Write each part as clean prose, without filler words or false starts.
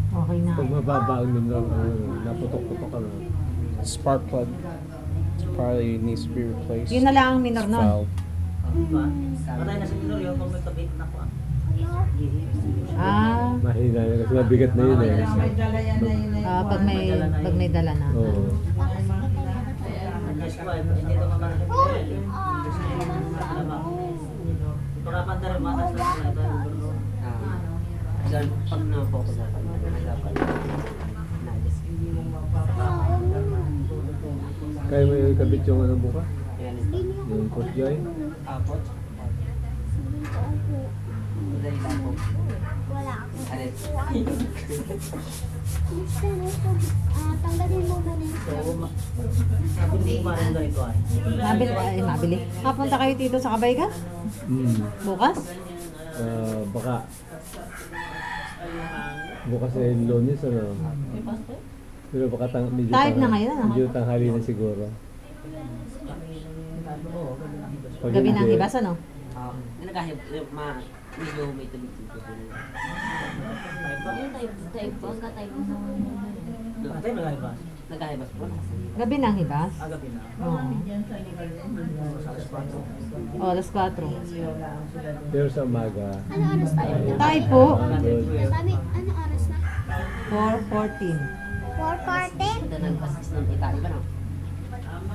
Okay na. Pag mababa ang numero, naputok-putok ka na. Spark plug probably needs to be replaced. Yun na lang ang minor nun. Valve. Patay na si Minor yun kung may kabit na ko. Ah, Mahina yun kasi mabigat na yun eh. pag may dala na. Oo. Yes, ko hindi ito mamarapit. Pagkapanda rin matas na ito. Dahil pag na-focus na pag nagagapan Kaya may kabit yung ano buka? yan Yung cross joint? apot madali lang po Wala ako. alit Tanggalin mo na rin. Hindi ko maraming ganito ay. Mabili. Kapunta kayo dito sa Kabayga? Bukas? Baka. Bukas ay Lunes ano? Pero baka medyo Type na ngayon, ano? Medyo tanghali na siguro. Pag Gabi ng hindi- hibas, ano? nagahib medyo may tubig-tubig Patay na kayo ba? nagahibas po Gabi ng hibas? Agabi na. Oo. Oh, alas 4. Pero sa umaga. Ano oras tayo? Tayo po, Sabi, ano oras na? 4:14. 4:40? Punta ng pasis ng kita iba no?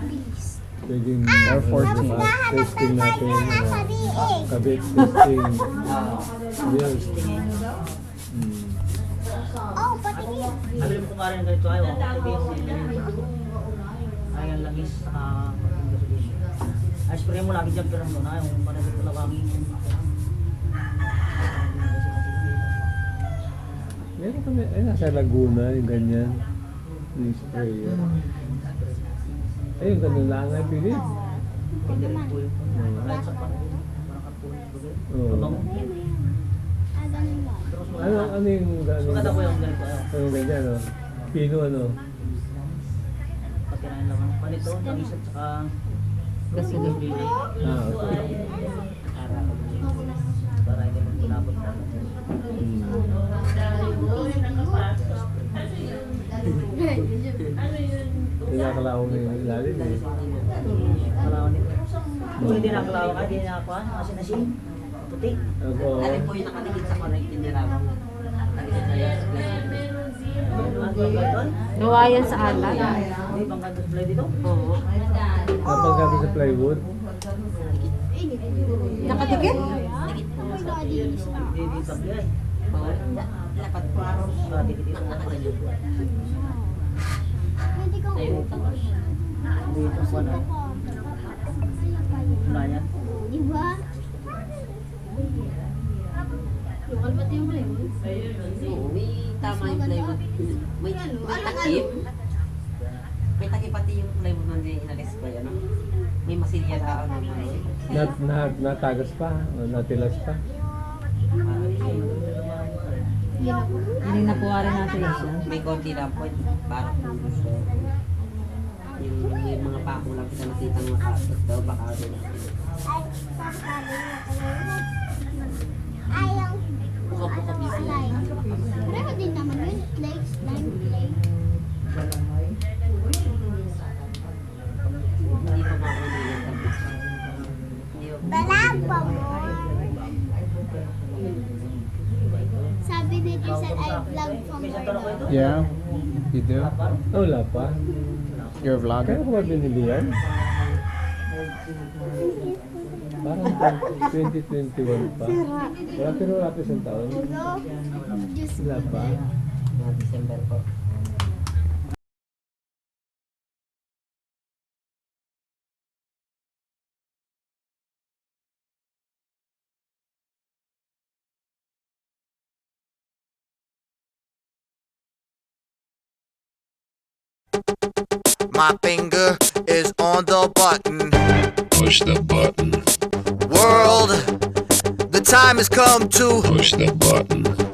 Please. Pwedeng Or 14. testing natin Nasa diig. kabit testing. Yes. Oh, patingin. Alam ko nga rin ganito ay wala ko sabihin mo ay ang langis sa gasolina. Ay spray mo lagi dyan pero ano na yung panagit ko lawangin. Meron kami, ay nasa Laguna, yung ganyan. Yung sprayer. Ayun, ganun lang ay pili. Hindi rin po yun. Kahit sa parang kapulit ko din. Oo. Mabango. Ganun ba? Ano yung Mas maganda po yung ganito ay. Yung ganyan, no? Pino, ano? Pagkinain lang ang panito, langis at saka Gasolina. Okay. para hindi mo pinabot na. Pinakalaw mo yung ilalim eh. Kalawan nito. Kung hindi nakalawan ka, hindi nakakuha, asin-asin. Puti. Ako, alin po yung nakatikit sa correct tinirapan nakatikit sa yes Ang gagawin? Gawa yan sa alat. Hindi bang ganda supply dito? Oo. kapag kami sa plywood, Nakatikit? Hindi dito supply ay. dapat po Dati dito sa mga rin. Hindi ko Dito sa ano. Wala yan. Di ba? oo may tama yung plywood may takip may takip pati yung plywood na hindi inalis ko ano may masilya na ano natagas pa, o natilas pa. Hindi na po rin natin siya. may konti lang po para kung gusto yung may mga pako lang kita nakita mga kasos daw baka rin Ayaw. Puka-puka busy. Pareho din naman yun. Slime clay. Hindi pa mauli yan tapos. Hindi pa. Wala pa mo. Sabi ni Jason, I vlog from Bordeaux. Yeah, you do. Oh, wala pa. You're a Kaya vlogger. ko ba binili yan? Parang 2021 pa. Wala, pero wala pa isang taon. Diyos Wala pa. Mga December po. My finger is on the button. Push the button. World, the time has come to Push the button.